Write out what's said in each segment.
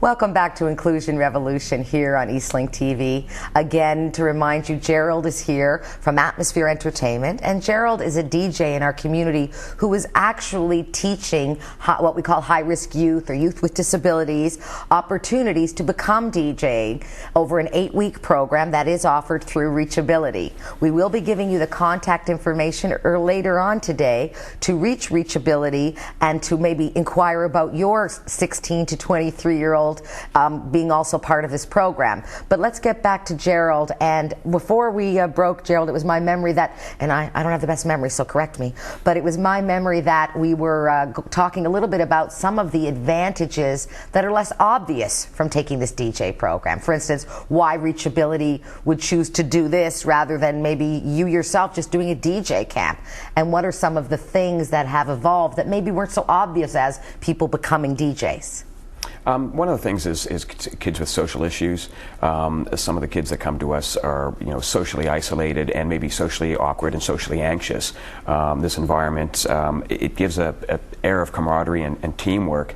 Welcome back to Inclusion Revolution here on Eastlink TV. Again, to remind you, Gerald is here from Atmosphere Entertainment, and Gerald is a DJ in our community who is actually teaching what we call high-risk youth or youth with disabilities opportunities to become DJing over an 8-week program that is offered through reachAbility. We will be giving you the contact information later on today to reach reachAbility and to maybe inquire about your 16 to 23-year-old being also part of this program. But let's get back to Gerald. And before we broke, Gerald, it was my memory that, and I don't have the best memory, so correct me, but it was my memory that we were talking a little bit about some of the advantages that are less obvious from taking this DJ program. For instance, why reachAbility would choose to do this rather than maybe you yourself just doing a DJ camp. And what are some of the things that have evolved that maybe weren't so obvious as people becoming DJs? One of the things is kids with social issues. Some of the kids that come to us are, socially isolated and maybe socially awkward and socially anxious. This environment, it gives an air of camaraderie and teamwork.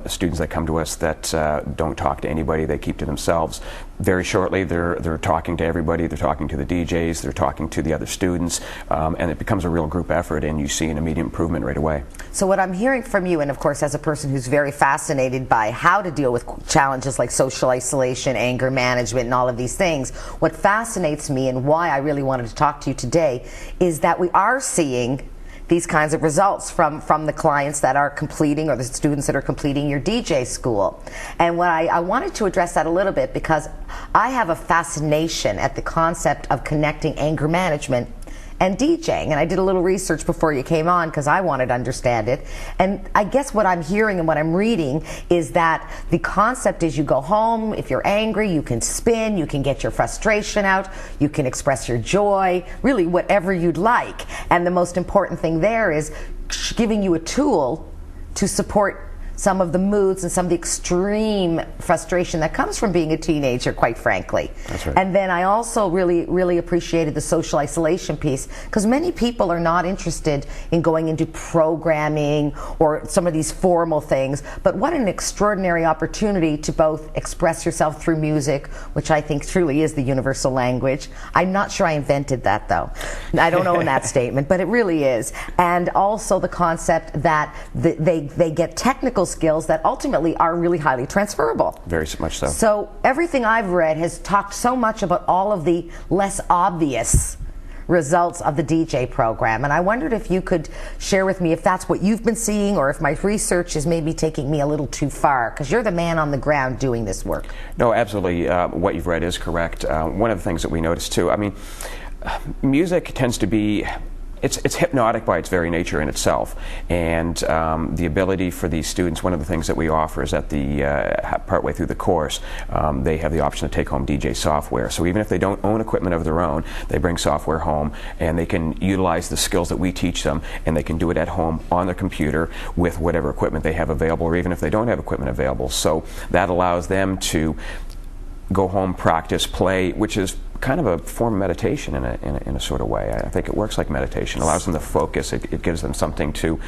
Students that come to us that don't talk to anybody, they keep to themselves. Very shortly, they're talking to everybody. They're talking to the DJs. They're talking to the other students, and it becomes a real group effort, and you see an immediate improvement right away. So what I'm hearing from you, and of course as a person who's very fascinated by how to deal with challenges like social isolation, anger management, and all of these things, what fascinates me and why I really wanted to talk to you today is that we are seeing these kinds of results from the clients that are completing, or the students that are completing your DJ school. And what I wanted to address that a little bit because I have a fascination at the concept of connecting anger management and DJing. And I did a little research before you came on because I wanted to understand it. And I guess what I'm hearing and what I'm reading is that the concept is you go home, if you're angry, you can spin, you can get your frustration out, you can express your joy, really whatever you'd like. And the most important thing there is giving you a tool to support some of the moods and some of the extreme frustration that comes from being a teenager, quite frankly. That's right. And then I also really appreciated the social isolation piece, because many people are not interested in going into programming or some of these formal things, but what an extraordinary opportunity to both express yourself through music, which I think truly is the universal language. I'm not sure I invented that, though. I don't own that statement, but it really is. And also the concept that they get technical skills that ultimately are really highly transferable. Very much so. So everything I've read has talked so much about all of the less obvious results of the DJ program, and I wondered if you could share with me if that's what you've been seeing or if my research is maybe taking me a little too far, because you're the man on the ground doing this work. No, absolutely. What you've read is correct. One of the things that we noticed too, music tends to be it's hypnotic by its very nature in itself, and the ability for these students, one of the things that we offer is that partway through the course they have the option to take home DJ software. So even if they don't own equipment of their own, they bring software home and they can utilize the skills that we teach them, and they can do it at home on their computer with whatever equipment they have available, or even if they don't have equipment available. So that allows them to go home, practice, play, which is kind of a form of meditation in a sort of way. I think it works like meditation. It allows them to focus. It gives them something to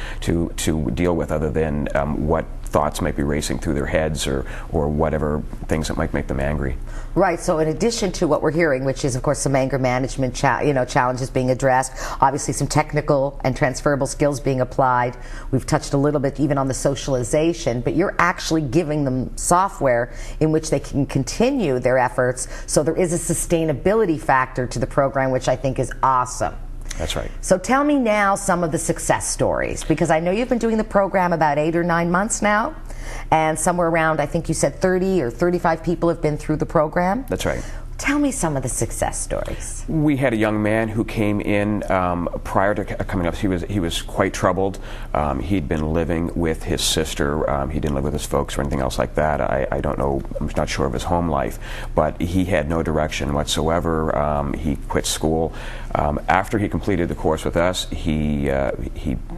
deal with other than what thoughts might be racing through their heads or whatever things that might make them angry. Right. So in addition to what we're hearing, which is of course some anger management challenges being addressed, obviously some technical and transferable skills being applied. We've touched a little bit even on the socialization, but you're actually giving them software in which they can continue their efforts. So there is a sustainability factor to the program, which I think is awesome. That's right. So tell me now some of the success stories, because I know you've been doing the program about 8 or 9 months now, and somewhere around, I think you said 30 or 35 people have been through the program. That's right. Tell me some of the success stories. We had a young man who came in prior to coming up. He was quite troubled. He'd been living with his sister. He didn't live with his folks or anything else like that. I don't know. I'm not sure of his home life, but he had no direction whatsoever. He quit school. After he completed the course with us, he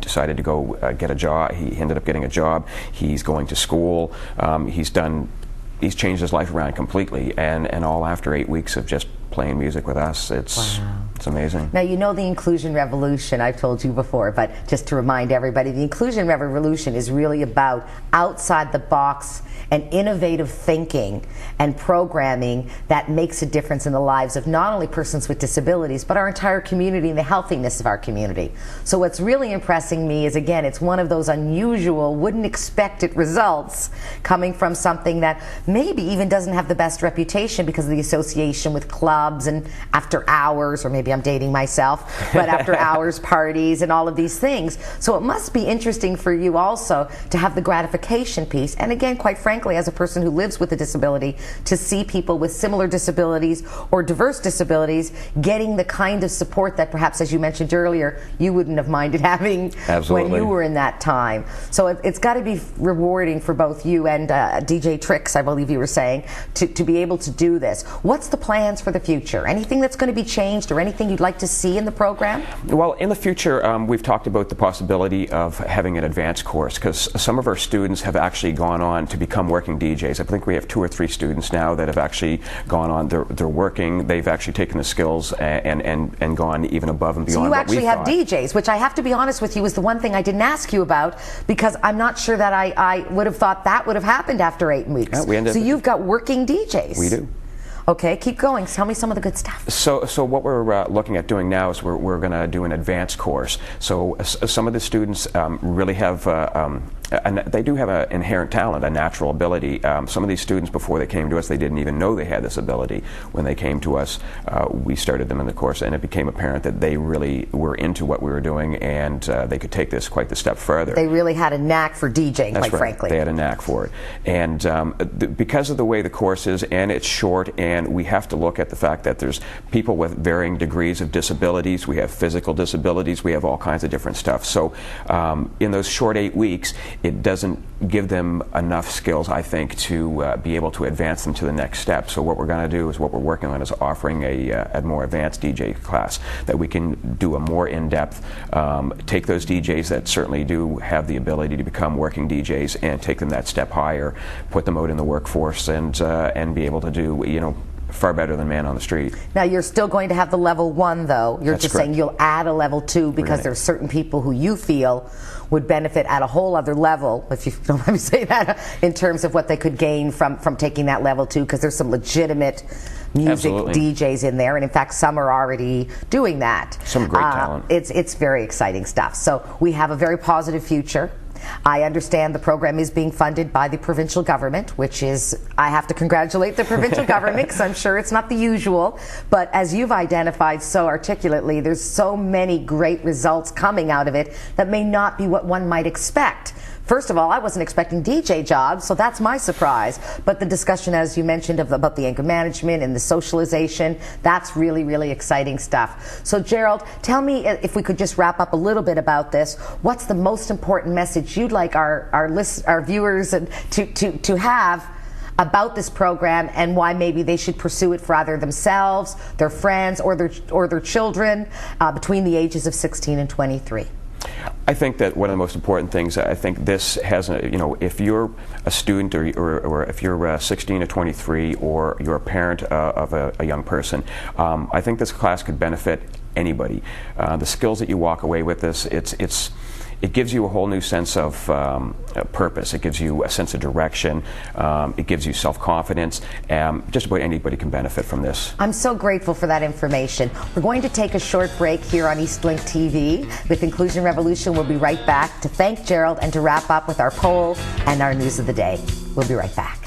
decided to go get a job. He ended up getting a job. He's going to school. He's changed his life around completely, and all after 8 weeks of just playing music with us. It's amazing. Now, you know the Inclusion Revolution, I've told you before, but just to remind everybody, the Inclusion Revolution is really about outside the box and innovative thinking and programming that makes a difference in the lives of not only persons with disabilities, but our entire community and the healthiness of our community. So what's really impressing me is, again, it's one of those unusual, wouldn't expect it results coming from something that maybe even doesn't have the best reputation because of the association with clubs and after hours, or maybe I'm dating myself, but after hours parties and all of these things. So it must be interesting for you also to have the gratification piece, and again, quite frankly, as a person who lives with a disability, to see people with similar disabilities or diverse disabilities getting the kind of support that perhaps, as you mentioned earlier, you wouldn't have minded having Absolutely. when you were in that time. So it's got to be rewarding for both you and DJ Tricks, I believe you were saying, to be able to do this. What's the plans for the future? Anything that's going to be changed or anything you'd like to see in the program? Well, in the future, we've talked about the possibility of having an advanced course, because some of our students have actually gone on to become working DJs. I think we have 2 or 3 students now that have actually gone on. They're working. They've actually taken the skills and gone even above and beyond. So you actually have thought. DJs, which I have to be honest with you is the one thing I didn't ask you about, because I'm not sure that I would have thought that would have happened after 8 weeks. Yeah, so you've got working DJs. We do. Okay, keep going. Tell me some of the good stuff. So what we're looking at doing now is we're going to do an advanced course. So some of the students really have, they do have an inherent talent, a natural ability. Some of these students, before they came to us, they didn't even know they had this ability. When they came to us, we started them in the course, and it became apparent that they really were into what we were doing, and they could take this quite the step further. They really had a knack for DJing, That's quite right. frankly. They had a knack for it. And because of the way the course is, and it's short, and we have to look at the fact that there's people with varying degrees of disabilities. We have physical disabilities. We have all kinds of different stuff. So in those short 8 weeks, it doesn't give them enough skills, I think, to be able to advance them to the next step. So what we're going to do is, what we're working on is offering a more advanced DJ class that we can do a more in-depth, take those DJs that certainly do have the ability to become working DJs and take them that step higher, put them out in the workforce, and be able to do, far better than man on the street. Now, you're still going to have the level 1, though. You're That's just correct. saying you'll add a level 2 because there's certain people who you feel would benefit at a whole other level, if you don't let me say that, in terms of what they could gain from taking that level 2, because there's some legitimate music Absolutely. DJs in there, and in fact some are already doing that. Some great talent. It's very exciting stuff. So we have a very positive future. I understand the program is being funded by the provincial government, which is, I have to congratulate the provincial government because I'm sure it's not the usual, but as you've identified so articulately, there's so many great results coming out of it that may not be what one might expect. First of all, I wasn't expecting DJ jobs, so that's my surprise. But the discussion, as you mentioned, about the anger management and the socialization, that's really, really exciting stuff. So, Gerald, tell me, if we could just wrap up a little bit about this, what's the most important message you'd like our viewers to have about this program, and why maybe they should pursue it for either themselves, their friends, or their children between the ages of 16 and 23? I think that one of the most important things, I think this has, if you're a student or if you're 16 to 23 or you're a parent of a young person, I think this class could benefit anybody. The skills that you walk away with this, it gives you a whole new sense of purpose. It gives you a sense of direction. It gives you self-confidence. Just about anybody can benefit from this. I'm so grateful for that information. We're going to take a short break here on Eastlink TV with Inclusion Revolution. We'll be right back to thank Gerald and to wrap up with our poll and our news of the day. We'll be right back.